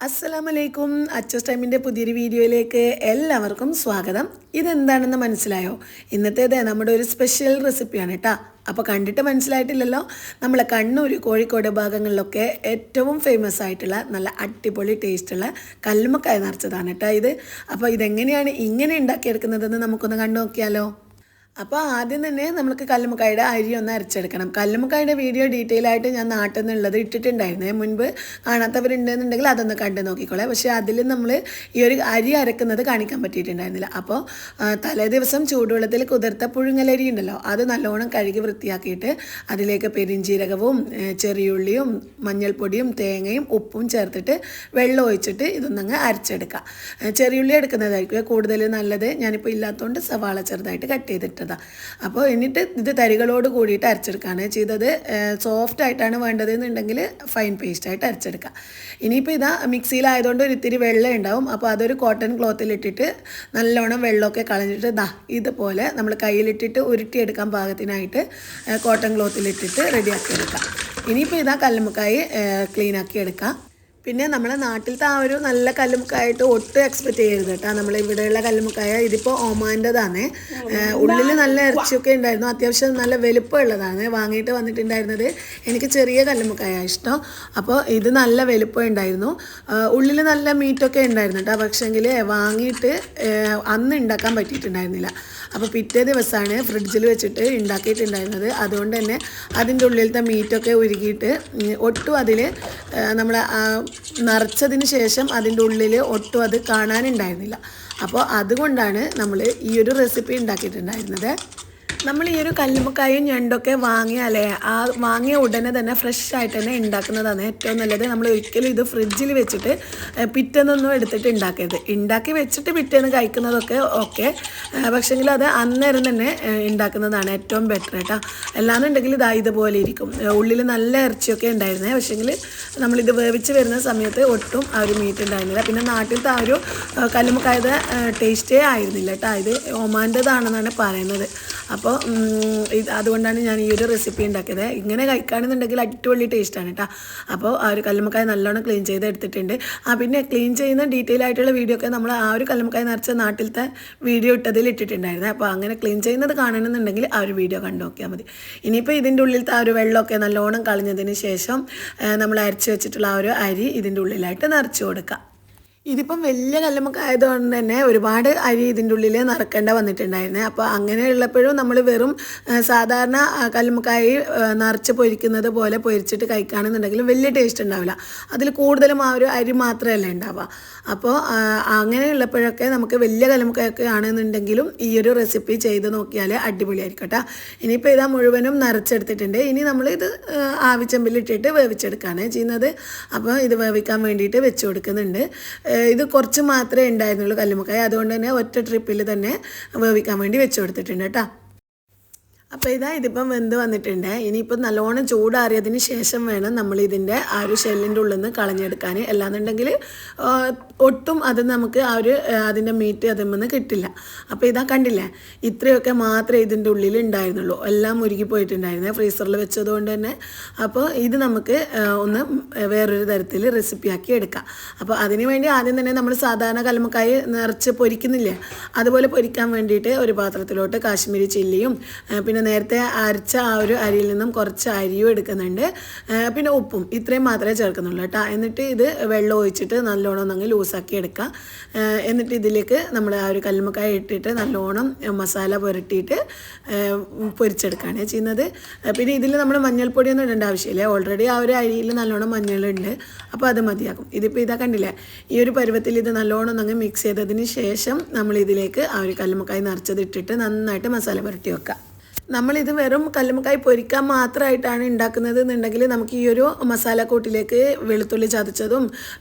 അസ്സലാമലൈക്കും. അച്ചസ് ടൈമിൻ്റെ പുതിയൊരു വീഡിയോയിലേക്ക് എല്ലാവർക്കും സ്വാഗതം. ഇതെന്താണെന്ന് മനസ്സിലായോ? ഇന്നത്തേത് നമ്മുടെ ഒരു സ്പെഷ്യൽ റെസിപ്പിയാണ് കേട്ടോ. അപ്പോൾ കണ്ടിട്ട് മനസ്സിലായിട്ടില്ലല്ലോ. നമ്മളെ കണ്ണൂർ, കോഴിക്കോട് ഭാഗങ്ങളിലൊക്കെ ഏറ്റവും ഫേമസ് ആയിട്ടുള്ള നല്ല അടിപൊളി ടേസ്റ്റുള്ള കല്ലുമ്മക്കായ നിറച്ചതാണ് കേട്ടോ ഇത്. അപ്പോൾ ഇതെങ്ങനെയാണ് ഇങ്ങനെ ഉണ്ടാക്കിയെടുക്കുന്നതെന്ന് നമുക്കൊന്ന് കണ്ടു നോക്കിയാലോ. അപ്പോൾ ആദ്യം തന്നെ നമുക്ക് കല്ലുമ്മക്കായുടെ അരി ഒന്ന് അരച്ചെടുക്കണം. കല്ലുമ്മക്കായുടെ വീഡിയോ ഡീറ്റെയിൽ ആയിട്ട് ഞാൻ നാട്ടിൽ നിന്നുള്ളത് ഇട്ടിട്ടുണ്ടായിരുന്നേ. മുൻപ് കാണാത്തവരുണ്ടെന്നുണ്ടെങ്കിൽ അതൊന്ന് കണ്ടു നോക്കിക്കോളെ. പക്ഷേ അതിൽ നമ്മൾ ഈ ഒരു അരി അരക്കുന്നത് കാണിക്കാൻ പറ്റിയിട്ടുണ്ടായിരുന്നില്ല. അപ്പോൾ തലേ ദിവസം ചൂടുവെള്ളത്തിൽ കുതിർത്ത പുഴുങ്ങലരി ഉണ്ടല്ലോ, അത് നല്ലോണം കഴുകി വൃത്തിയാക്കിയിട്ട് അതിലേക്ക് പെരിഞ്ചീരകവും ചെറിയുള്ളിയും മഞ്ഞൾപ്പൊടിയും തേങ്ങയും ഉപ്പും ചേർത്തിട്ട് വെള്ളം ഒഴിച്ചിട്ട് ഇതൊന്നങ്ങ് അരച്ചെടുക്കാം. ചെറിയുള്ളി എടുക്കുന്നതായിരിക്കും കൂടുതൽ നല്ലത്. ഞാനിപ്പോൾ ഇല്ലാത്തതുകൊണ്ട് സവാള ചെറുതായിട്ട് കട്ട് ചെയ്തിട്ട്. അപ്പോൾ എന്നിട്ട് ഇത് തരികളോട് കൂടിയിട്ട് അരച്ചെടുക്കുകയാണ് ചെയ്തത്. സോഫ്റ്റ് ആയിട്ടാണ് വേണ്ടതെന്നുണ്ടെങ്കിൽ ഫൈൻ പേസ്റ്റായിട്ട് അരച്ചെടുക്കാം. ഇനിയിപ്പോൾ ഇതാ മിക്സിയിലായതുകൊണ്ട് ഒരു ഇത്തിരി വെള്ളം ഉണ്ടാവും. അപ്പോൾ അതൊരു കോട്ടൺ ക്ലോത്തിലിട്ടിട്ട് നല്ലോണം വെള്ളമൊക്കെ കളഞ്ഞിട്ട് ഇതുപോലെ നമ്മൾ കയ്യിലിട്ടിട്ട് ഉരുട്ടിയെടുക്കാൻ പാകത്തിനായിട്ട് കോട്ടൺ ക്ലോത്തിലിട്ടിട്ട് റെഡിയാക്കി എടുക്കാം. ഇനിയിപ്പോൾ ഇതാ കല്ലുമ്മക്കായി ക്ലീനാക്കി എടുക്കാം. പിന്നെ നമ്മളെ നാട്ടിലത്തെ ആ ഒരു നല്ല കല്ലുമ്മക്കായിട്ട് ഒട്ടും എക്സ്പെക്റ്റ് ചെയ്യരുത് കേട്ടോ. നമ്മളിവിടെയുള്ള കല്ലുമ്മക്കായ ഇതിപ്പോൾ ഒമാൻ്റെതാണ്. ഉള്ളിൽ നല്ല ഇറച്ചിയൊക്കെ ഉണ്ടായിരുന്നു, അത്യാവശ്യം നല്ല വലുപ്പമുള്ളതാണ്. വാങ്ങിയിട്ട് വന്നിട്ടുണ്ടായിരുന്നത് എനിക്ക് ചെറിയ കല്ലുമ്മക്കായ ഇഷ്ടം. അപ്പോൾ ഇത് നല്ല വലുപ്പം ഉണ്ടായിരുന്നു, ഉള്ളിൽ നല്ല മീറ്റൊക്കെ ഉണ്ടായിരുന്നു കേട്ടോ. പക്ഷേങ്കിൽ വാങ്ങിയിട്ട് അന്ന് ഉണ്ടാക്കാൻ പറ്റിയിട്ടുണ്ടായിരുന്നില്ല. അപ്പോൾ പിറ്റേ ദിവസമാണ് ഫ്രിഡ്ജിൽ വെച്ചിട്ട് ഉണ്ടാക്കിയിട്ടുണ്ടായിരുന്നത്. അതുകൊണ്ട് തന്നെ അതിൻ്റെ ഉള്ളിലത്തെ മീറ്റൊക്കെ ഉരുകിയിട്ട് ഒട്ടും അതിൽ നമ്മൾ നിറച്ചതിന് ശേഷം അതിൻ്റെ ഉള്ളിൽ ഒട്ടും അത് കാണാനുണ്ടായിരുന്നില്ല. അപ്പോൾ അതുകൊണ്ടാണ് നമ്മൾ ഈ ഒരു റെസിപ്പി ഉണ്ടാക്കിയിട്ടുണ്ടായിരുന്നത്. നമ്മൾ ഈ ഒരു കല്ലുമ്മക്കായും ഞണ്ടൊക്കെ വാങ്ങിയാലേ ആ വാങ്ങിയ ഉടനെ തന്നെ ഫ്രഷ് ആയിട്ട് തന്നെ ഉണ്ടാക്കുന്നതാണ് ഏറ്റവും നല്ലത്. നമ്മൾ ഒരിക്കലും ഇത് ഫ്രിഡ്ജിൽ വെച്ചിട്ട് പിറ്റേന്നൊന്നും എടുത്തിട്ട് ഉണ്ടാക്കരുത്. ഉണ്ടാക്കി വെച്ചിട്ട് പിറ്റേന്ന് കഴിക്കുന്നതൊക്കെ ഓക്കെ, പക്ഷേങ്കിൽ അത് അന്നേരം തന്നെ ഉണ്ടാക്കുന്നതാണ് ഏറ്റവും ബെറ്റർ കേട്ടോ. അല്ലാന്നുണ്ടെങ്കിൽ ഇതുപോലെ ഇരിക്കും, ഉള്ളിൽ നല്ല ഇറച്ചിയൊക്കെ ഉണ്ടായിരുന്നേ. പക്ഷേങ്കിൽ നമ്മളിത് വേവിച്ച് വരുന്ന സമയത്ത് ഒട്ടും ആ ഒരു മീറ്റ് ഉണ്ടായിരുന്നില്ല. പിന്നെ നാട്ടിലത്തെ ആ ഒരു കല്ലുമ്മക്കായുടെ ടേസ്റ്റേ ആയിരുന്നില്ല കേട്ടോ. ഇത് ഒമാൻ്റെതാണെന്നാണ് പറയുന്നത്. അപ്പോൾ അതുകൊണ്ടാണ് ഞാൻ ഈ ഒരു റെസിപ്പി ഉണ്ടാക്കിയത്. ഇങ്ങനെ കഴിക്കുകയാണെന്നുണ്ടെങ്കിൽ അടിപൊളി ടേസ്റ്റാണ് കേട്ടോ. അപ്പോൾ ആ ഒരു കല്ലുമ്മക്കായ നല്ലോണം ക്ലീൻ ചെയ്ത് എടുത്തിട്ടുണ്ട്. പിന്നെ ക്ലീൻ ചെയ്യുന്ന ഡീറ്റെയിൽ ആയിട്ടുള്ള വീഡിയോ ഒക്കെ നമ്മൾ ആ ഒരു കല്ലുമ്മക്കായ നിറച്ച നാട്ടിലത്തെ വീഡിയോ ഇട്ടതിൽ ഇട്ടിട്ടുണ്ടായിരുന്നു. അപ്പോൾ അങ്ങനെ ക്ലീൻ ചെയ്യുന്നത് കാണണമെന്നുണ്ടെങ്കിൽ ആ ഒരു വീഡിയോ കണ്ടു നോക്കിയാൽ മതി. ഇനിയിപ്പോൾ ഇതിൻ്റെ ഉള്ളിലത്തെ ആ ഒരു വെള്ളമൊക്കെ നല്ലോണം കളഞ്ഞതിന് ശേഷം നമ്മൾ അരച്ച് വെച്ചിട്ടുള്ള ആ ഒരു അരി ഇതിൻ്റെ ഉള്ളിലായിട്ട് നിറച്ച് കൊടുക്കുക. ഇതിപ്പം വലിയ കല്ലുമ്മക്കായ ആയതുകൊണ്ട് തന്നെ ഒരുപാട് അരി ഇതിൻ്റെ ഉള്ളിൽ നിറക്കേണ്ട വന്നിട്ടുണ്ടായിരുന്നേ. അപ്പോൾ അങ്ങനെയുള്ളപ്പോഴും നമ്മൾ വെറും സാധാരണ കല്ലുമ്മക്കായ നിറച്ച് പൊരിക്കുന്നത് പോലെ പൊരിച്ചിട്ട് കഴിക്കുകയാണെന്നുണ്ടെങ്കിൽ വലിയ ടേസ്റ്റ് ഉണ്ടാവില്ല. അതിൽ കൂടുതലും ആ ഒരു അരി മാത്രമല്ല ഉണ്ടാവുക. അപ്പോൾ അങ്ങനെയുള്ളപ്പോഴൊക്കെ നമുക്ക് വലിയ കല്ലുമ്മക്കായൊക്കെ ആണെന്നുണ്ടെങ്കിലും ഈ ഒരു റെസിപ്പി ചെയ്ത് നോക്കിയാൽ അടിപൊളിയായിരിക്കും കേട്ടോ. ഇനിയിപ്പോൾ ഇതാ മുഴുവനും നിറച്ചെടുത്തിട്ടുണ്ട്. ഇനി നമ്മളിത് ആവിച്ചെമ്പിലിട്ടിട്ട് വേവിച്ചെടുക്കുകയാണ് ചെയ്യുന്നത്. അപ്പോൾ ഇത് വേവിക്കാൻ വേണ്ടിയിട്ട് വെച്ച് കൊടുക്കുന്നുണ്ട്. ഇത് കുറച്ച് മാത്രമേ ഉണ്ടായിരുന്നുള്ളൂ കല്ലുമ്മക്കായ, അതുകൊണ്ട് തന്നെ ഒറ്റ ട്രിപ്പിൽ തന്നെ വേവിക്കാൻ വേണ്ടി വെച്ച് കൊടുത്തിട്ടുണ്ട് കേട്ടോ. അപ്പോൾ ഇതിപ്പം വെന്ത് വന്നിട്ടുണ്ട്. ഇനിയിപ്പോൾ നല്ലോണം ചൂടാറിയതിന് ശേഷം വേണം നമ്മൾ ഇതിൻ്റെ ആ ഒരു ഷെല്ലിൻ്റെ ഉള്ളിൽ നിന്ന് കളഞ്ഞെടുക്കാൻ. അല്ലാന്നുണ്ടെങ്കിൽ ഒട്ടും അത് നമുക്ക് ആ ഒരു അതിൻ്റെ മീറ്റ് അതിൽ നിന്ന് കിട്ടില്ല. അപ്പോൾ കണ്ടില്ലേ, ഇത്രയൊക്കെ മാത്രമേ ഇതിൻ്റെ ഉള്ളിൽ ഉണ്ടായിരുന്നുള്ളൂ. എല്ലാം ഉരുകിപ്പോയിട്ടുണ്ടായിരുന്നേ ഫ്രീസറിൽ വെച്ചതുകൊണ്ട് തന്നെ. അപ്പോൾ ഇത് നമുക്ക് ഒന്ന് വേറൊരു തരത്തിൽ റെസിപ്പിയാക്കി എടുക്കാം. അപ്പോൾ അതിന് വേണ്ടി ആദ്യം തന്നെ നമ്മൾ സാധാരണ കല്ലുമ്മക്കായ നിറച്ച് പൊരിക്കുന്നില്ലേ, അതുപോലെ പൊരിക്കാൻ വേണ്ടിയിട്ട് ഒരു പാത്രത്തിലോട്ട് കാശ്മീരി ചില്ലിയും പിന്നെ നേരത്തെ അരച്ച ആ ഒരു അരിയിൽ നിന്നും കുറച്ച് അരിയും എടുക്കുന്നുണ്ട്, പിന്നെ ഉപ്പും, ഇത്രയും മാത്രമേ ചേർക്കുന്നുള്ളൂ കേട്ടോ. എന്നിട്ട് ഇത് വെള്ളം ഒഴിച്ചിട്ട് നല്ലോണം ഒന്നങ്ങ് ലൂസാക്കി എടുക്കുക. എന്നിട്ട് ഇതിലേക്ക് നമ്മൾ ആ ഒരു കല്ലുമ്മക്കായ ഇട്ടിട്ട് നല്ലോണം മസാല പുരട്ടിയിട്ട് പൊരിച്ചെടുക്കുകയാണ് ചെയ്യുന്നത്. പിന്നെ ഇതിൽ നമ്മൾ മഞ്ഞൾപ്പൊടിയൊന്നും ഇടേണ്ട ആവശ്യമില്ല, ഓൾറെഡി ആ ഒരു അരിയിൽ നല്ലോണം മഞ്ഞളുണ്ട്. അപ്പോൾ അത് മതിയാകും. ഇതിപ്പോൾ കണ്ടില്ലേ, ഈ ഒരു പരുവത്തിൽ ഇത് നല്ലോണം ഒന്നങ്ങ് മിക്സ് ചെയ്തതിന് ശേഷം നമ്മൾ ഇതിലേക്ക് ആ ഒരു കല്ലുമ്മക്കായ നിറച്ചത് ഇട്ടിട്ട് നന്നായിട്ട് മസാല പുരട്ടി വെക്കുക. നമ്മളിത് വെറും കല്ലുമ്മക്കായ പൊരിക്കാൻ മാത്രമായിട്ടാണ് ഉണ്ടാക്കുന്നത് എന്നുണ്ടെങ്കിൽ നമുക്ക് ഈ ഒരു മസാലക്കൂട്ടിലേക്ക് വെളുത്തുള്ളി ചതച്ചതും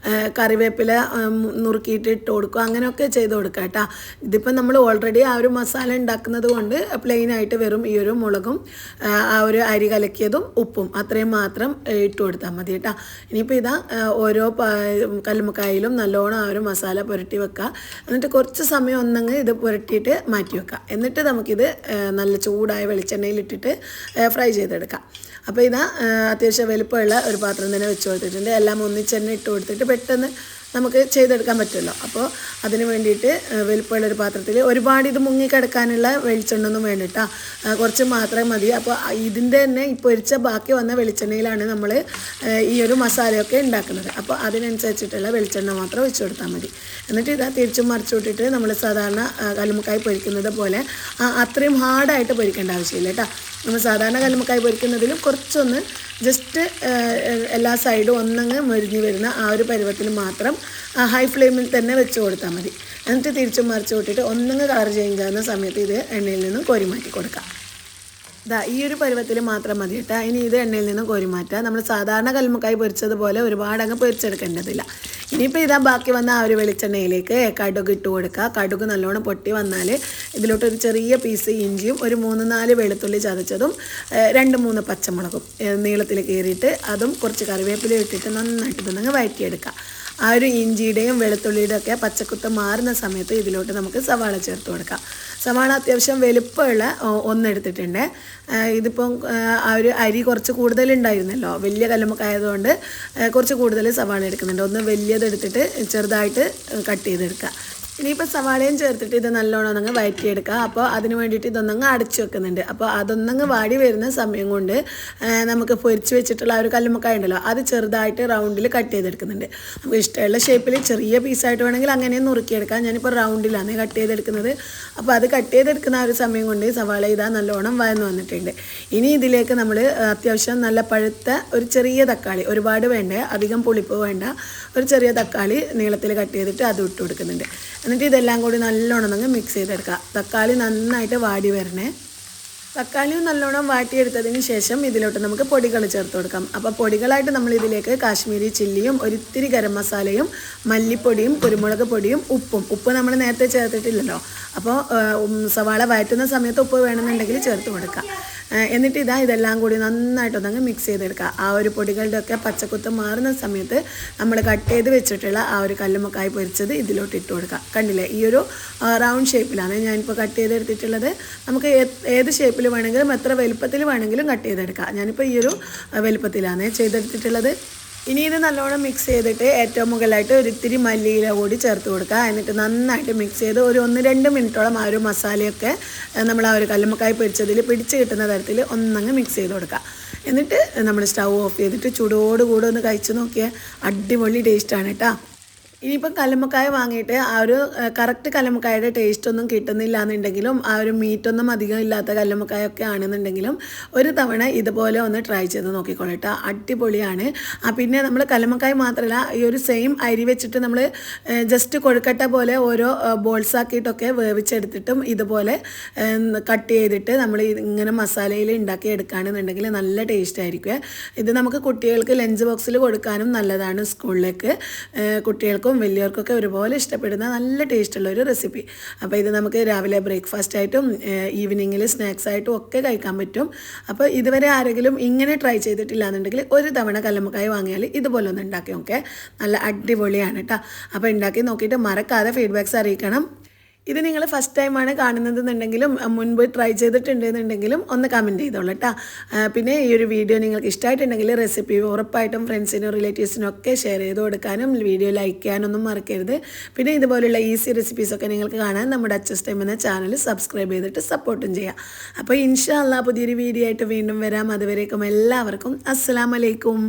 കറിവേപ്പില നുറുക്കിയിട്ട് ഇട്ട് കൊടുക്കുക, അങ്ങനെയൊക്കെ ചെയ്ത് കൊടുക്കുക കേട്ടോ. ഇതിപ്പോൾ നമ്മൾ ഓൾറെഡി ആ ഒരു മസാല ഉണ്ടാക്കുന്നത് കൊണ്ട് പ്ലെയിനായിട്ട് വെറും ഈ ഒരു മുളകും ആ ഒരു അരി കലക്കിയതും ഉപ്പും അത്രയും മാത്രം ഇട്ട് കൊടുത്താൽ മതി കേട്ടോ. ഇനിയിപ്പോൾ ഓരോ കല്ലുമ്മക്കായയിലും നല്ലോണം ആ ഒരു മസാല പുരട്ടി വെക്കുക. എന്നിട്ട് കുറച്ച് സമയം ഒന്നങ്ങ് ഇത് പുരട്ടിയിട്ട് മാറ്റി വെക്കുക. എന്നിട്ട് നമുക്കിത് നല്ല ചൂടായ വെളിച്ചെണ്ണയിലിട്ടിട്ട് ഫ്രൈ ചെയ്തെടുക്കാം. അപ്പോൾ അത്യാവശ്യം വലുപ്പമുള്ള ഒരു പാത്രം തന്നെ വെച്ച് കൊടുത്തിട്ടുണ്ട്. എല്ലാം ഒന്നിച്ച് തന്നെ ഇട്ട് കൊടുത്തിട്ട് പെട്ടെന്ന് നമുക്ക് ചെയ്തെടുക്കാൻ പറ്റുമല്ലോ. അപ്പോൾ അതിന് വേണ്ടിയിട്ട് വലിപ്പമുള്ളൊരു പാത്രത്തിൽ ഒരുപാട് ഇത് മുങ്ങിക്കിടക്കാനുള്ള വെളിച്ചെണ്ണ ഒന്നും വേണ്ടിട്ടാ, കുറച്ച് മാത്രമേ മതി. അപ്പോൾ ഇതിൻ്റെ തന്നെ ഈ പൊരിച്ച ബാക്കി വന്ന വെളിച്ചെണ്ണയിലാണ് നമ്മൾ ഈ ഒരു മസാലയൊക്കെ ഉണ്ടാക്കുന്നത്. അപ്പോൾ അതിനനുസരിച്ചിട്ടുള്ള വെളിച്ചെണ്ണ മാത്രം ഒഴിച്ചു കൊടുത്താൽ മതി. എന്നിട്ട് ഇതാ തിരിച്ചും മറിച്ചു വിട്ടിട്ട് നമ്മൾ സാധാരണ കല്ലുമ്മക്കായ് പൊരിക്കുന്നത് പോലെ അത്രയും ഹാർഡായിട്ട് പൊരിക്കേണ്ട ആവശ്യമില്ല കേട്ടോ. നമ്മൾ സാധാരണ കല്ലുമ്മക്കായ് പൊരിക്കുന്നതിലും കുറച്ചൊന്ന് ജസ്റ്റ് എല്ലാ സൈഡും ഒന്നങ്ങ് മൊരിഞ്ഞ് വരുന്ന ആ ഒരു പരുവത്തിൽ മാത്രം ഹൈ ഫ്ലെയിമിൽ തന്നെ വെച്ച് കൊടുത്താൽ മതി. എന്നിട്ട് തിരിച്ചും മറിച്ച് വിട്ടിട്ട് ഒന്നങ്ങ് കളർ ചേഞ്ച് ആകുന്ന സമയത്ത് ഇത് എണ്ണയിൽ നിന്നും കോരി മാറ്റി കൊടുക്കാം. ഈ ഒരു പരുവത്തിൽ മാത്രം മതി കേട്ടോ. ഇനി ഇത് എണ്ണയിൽ നിന്നും കോരി മാറ്റുക. നമ്മൾ സാധാരണ കല്ലുമ്മക്കായ് പൊരിച്ചതുപോലെ ഒരുപാടങ്ങ് പൊരിച്ചെടുക്കേണ്ടതില്ല. ഇനിയിപ്പോൾ ബാക്കി വന്ന ആ ഒരു വെളിച്ചെണ്ണയിലേക്ക് കടുക് ഇട്ട് കൊടുക്കുക. കടുക് നല്ലോണം പൊട്ടി വന്നാൽ ഇതിലോട്ടൊരു ചെറിയ പീസ് ഇഞ്ചിയും ഒരു 3-4 വെളുത്തുള്ളി ചതച്ചതും 2-3 പച്ചമുളകും നീളത്തിൽ കീറിയിട്ട് അതും കുറച്ച് കറിവേപ്പില ഇട്ടിട്ട് നന്നായിട്ട് ഇതൊന്നങ്ങ് വഴറ്റിയെടുക്കുക. ആ ഒരു ഇഞ്ചിയുടെയും വെളുത്തുള്ളിയുടെ ഒക്കെ പച്ചക്കുത്ത് മാറുന്ന സമയത്ത് ഇതിലോട്ട് നമുക്ക് സവാള ചേർത്ത് കൊടുക്കാം. സവാള അത്യാവശ്യം വലുപ്പമുള്ള ഒന്നെടുത്തിട്ടുണ്ട്. ഇതിപ്പം ആ ഒരു അരി കുറച്ച് കൂടുതലുണ്ടായിരുന്നല്ലോ, വലിയ കല്ലുമ്മക്കായതുകൊണ്ട് കുറച്ച് കൂടുതൽ സവാള എടുക്കുന്നുണ്ട്. ഒന്ന് വലിയതെടുത്തിട്ട് ചെറുതായിട്ട് കട്ട് ചെയ്തെടുക്കുക. ഇനിയിപ്പോൾ സവാളയും ചേർത്തിട്ട് ഇത് നല്ലോണം ഒന്നങ്ങ് വഴറ്റിയെടുക്കുക. അപ്പോൾ അതിന് വേണ്ടിയിട്ട് ഇതൊന്നങ്ങ് അടച്ചു വെക്കുന്നുണ്ട്. അപ്പോൾ അതൊന്നങ്ങ് വാടി വരുന്ന സമയം കൊണ്ട് നമുക്ക് പൊരിച്ച് വെച്ചിട്ടുള്ള ആ ഒരു കല്ലുമ്മക്കായ ഉണ്ടല്ലോ, അത് ചെറുതായിട്ട് റൗണ്ടിൽ കട്ട് ചെയ്തെടുക്കുന്നുണ്ട്. നമുക്ക് ഇഷ്ടമുള്ള ഷേപ്പിൽ ചെറിയ പീസായിട്ട് വേണമെങ്കിൽ അങ്ങനെ നുറുക്കിയെടുക്കാം. ഞാനിപ്പോൾ റൗണ്ടിലാണ് കട്ട് ചെയ്തെടുക്കുന്നത്. അപ്പോൾ അത് കട്ട് ചെയ്തെടുക്കുന്ന ആ ഒരു സമയം കൊണ്ട് സവാള ഇതാ നല്ലോണം വഴന്ന് വന്നിട്ടുണ്ട്. ഇനി ഇതിലേക്ക് നമ്മൾ അത്യാവശ്യം നല്ല പഴുത്ത ഒരു ചെറിയ തക്കാളി, ഒരുപാട് വേണ്ട, അധികം പുളിപ്പ് വേണ്ട, ഒരു ചെറിയ തക്കാളി നീളത്തിൽ കട്ട് ചെയ്തിട്ട് അത് ഇട്ട് കൊടുക്കുന്നുണ്ട്. എന്നിട്ട് ഇതെല്ലാം കൂടി നല്ലോണം അങ്ങ് മിക്സ് ചെയ്തെടുക്കുക. തക്കാളി നന്നായിട്ട് വാടി വരണേ. തക്കാളിയും നല്ലോണം വാട്ടിയെടുത്തതിന് ശേഷം ഇതിലോട്ട് നമുക്ക് പൊടികൾ ചേർത്ത് കൊടുക്കാം. അപ്പോൾ പൊടികളായിട്ട് നമ്മൾ ഇതിലേക്ക് കാശ്മീരി ചില്ലിയും ഒരിത്തിരി ഗരം മസാലയും മല്ലിപ്പൊടിയും കുരുമുളക് പൊടിയും ഉപ്പ് നമ്മൾ നേരത്തെ ചേർത്തിട്ടില്ലല്ലോ. അപ്പോൾ സവാള വഴറ്റുന്ന സമയത്ത് ഉപ്പ് വേണമെന്നുണ്ടെങ്കിൽ ചേർത്ത് കൊടുക്കാം. എന്നിട്ട് ഇതെല്ലാം കൂടി നന്നായിട്ടൊന്നങ്ങ് മിക്സ് ചെയ്തെടുക്കുക. ആ ഒരു പൊടികളുടെ ഒക്കെ പച്ചക്കുത്ത് മാറുന്ന സമയത്ത് നമ്മൾ കട്ട് ചെയ്ത് വെച്ചിട്ടുള്ള ആ ഒരു കല്ലുമ്മക്കായ് പൊരിച്ചത് ഇതിലോട്ട് ഇട്ട് കൊടുക്കുക. കണ്ടില്ലേ, ഈ ഒരു റൗണ്ട് ഷേപ്പിലാണ് ഞാനിപ്പോൾ കട്ട് ചെയ്തെടുത്തിട്ടുള്ളത്. നമുക്ക് ഏത് ഷേപ്പിൽ വേണമെങ്കിലും എത്ര വലുപ്പത്തിൽ വേണമെങ്കിലും കട്ട് ചെയ്തെടുക്കുക. ഞാനിപ്പോൾ ഈ ഒരു വലുപ്പത്തിലാണ് ചെയ്തെടുത്തിട്ടുള്ളത്. ഇനി ഇത് നല്ലോണം മിക്സ് ചെയ്തിട്ട് ഏറ്റവും മുകളിലായിട്ട് ഒരിത്തിരി മല്ലിയില കൂടി ചേർത്ത് കൊടുക്കുക. എന്നിട്ട് നന്നായിട്ട് മിക്സ് ചെയ്ത് ഒരു 1-2 മിനിറ്റോളം ആ ഒരു മസാലയൊക്കെ നമ്മൾ ആ ഒരു കല്ലുമ്മക്കായ് പൊരിച്ചതിൽ പിടിച്ച് കിട്ടുന്ന തരത്തിൽ ഒന്നങ്ങ് മിക്സ് ചെയ്ത് കൊടുക്കുക. എന്നിട്ട് നമ്മൾ സ്റ്റൗ ഓഫ് ചെയ്തിട്ട് ചൂടോടുകൂടെ ഒന്ന് കഴിച്ച് നോക്കിയാൽ അടിപൊളി ടേസ്റ്റാണ് കേട്ടോ. ഇനിയിപ്പം കല്ലുമ്മക്കായ വാങ്ങിയിട്ട് ആ ഒരു കറക്റ്റ് കല്ലുമ്മക്കായുടെ ടേസ്റ്റ് ഒന്നും കിട്ടുന്നില്ല എന്നുണ്ടെങ്കിലും ആ ഒരു മീറ്റൊന്നും അധികം ഇല്ലാത്ത കല്ലുമ്മക്കായൊക്കെ ആണെന്നുണ്ടെങ്കിലും ഒരു തവണ ഇതുപോലെ ഒന്ന് ട്രൈ ചെയ്ത് നോക്കിക്കോളട്ടോ, അടിപൊളിയാണ്. പിന്നെ നമ്മൾ കല്ലുമ്മക്കായ മാത്രമല്ല, ഈ ഒരു സെയിം അരി വെച്ചിട്ട് നമ്മൾ ജസ്റ്റ് കൊഴുക്കട്ട പോലെ ഓരോ ബോൾസ് ആക്കിയിട്ടൊക്കെ വേവിച്ചെടുത്തിട്ടും ഇതുപോലെ കട്ട് ചെയ്തിട്ട് നമ്മൾ ഇങ്ങനെ മസാലയിൽ ഉണ്ടാക്കി എടുക്കുകയാണെന്നുണ്ടെങ്കിൽ നല്ല ടേസ്റ്റ് ആയിരിക്കും. ഇത് നമുക്ക് കുട്ടികൾക്ക് ലഞ്ച് ബോക്സിൽ കൊടുക്കാനും നല്ലതാണ്. സ്കൂളിലേക്ക് കുട്ടികൾക്കും വലിയവർക്കൊക്കെ ഒരുപോലെ ഇഷ്ടപ്പെടുന്ന നല്ല ടേസ്റ്റുള്ള ഒരു റെസിപ്പി. അപ്പോൾ ഇത് നമുക്ക് രാവിലെ ബ്രേക്ക്ഫാസ്റ്റ് ആയിട്ടും ഈവനിങ്ങിൽ സ്നാക്സ് ആയിട്ടും ഒക്കെ കഴിക്കാൻ പറ്റും. അപ്പോൾ ഇതുവരെ ആരെങ്കിലും ഇങ്ങനെ ട്രൈ ചെയ്തിട്ടില്ല എന്നുണ്ടെങ്കിൽ ഒരു തവണ കല്ലുമ്മക്കായ വാങ്ങിയാൽ ഇതുപോലെ ഒന്ന് ഉണ്ടാക്കി നോക്കെ, നല്ല അടിപൊളിയാണ് കേട്ടോ. അപ്പോൾ ഉണ്ടാക്കി നോക്കിയിട്ട് മറക്കാതെ ഫീഡ്ബാക്ക്സ് അറിയിക്കണം. ഇത് നിങ്ങൾ ഫസ്റ്റ് ടൈമാണ് കാണുന്നതെന്നുണ്ടെങ്കിലും മുൻപ് ട്രൈ ചെയ്തിട്ടുണ്ടെന്നുണ്ടെങ്കിലും ഒന്ന് കമൻറ്റ് ചെയ്തോളൂ കേട്ടോ. പിന്നെ ഈ ഒരു വീഡിയോ നിങ്ങൾക്ക് ഇഷ്ടമായിട്ടുണ്ടെങ്കിൽ റെസിപ്പി ഉറപ്പായിട്ടും ഫ്രണ്ട്സിനും റിലേറ്റീവ്സിനും ഒക്കെ ഷെയർ ചെയ്ത് കൊടുക്കാനും വീഡിയോ ലൈക്ക് ചെയ്യാനൊന്നും മറക്കരുത്. പിന്നെ ഇതുപോലുള്ള ഈസി റെസിപ്പീസൊക്കെ നിങ്ങൾക്ക് കാണാൻ നമ്മുടെ അച്ചസ് ടൈം എന്ന ചാനൽ സബ്സ്ക്രൈബ് ചെയ്തിട്ട് സപ്പോർട്ടും ചെയ്യാം. അപ്പോൾ ഇൻഷാ അല്ലാഹ് പുതിയൊരു വീഡിയോ ആയിട്ട് വീണ്ടും വരാം. അതുവരേക്കും എല്ലാവർക്കും അസ്സലാമു അലൈക്കും.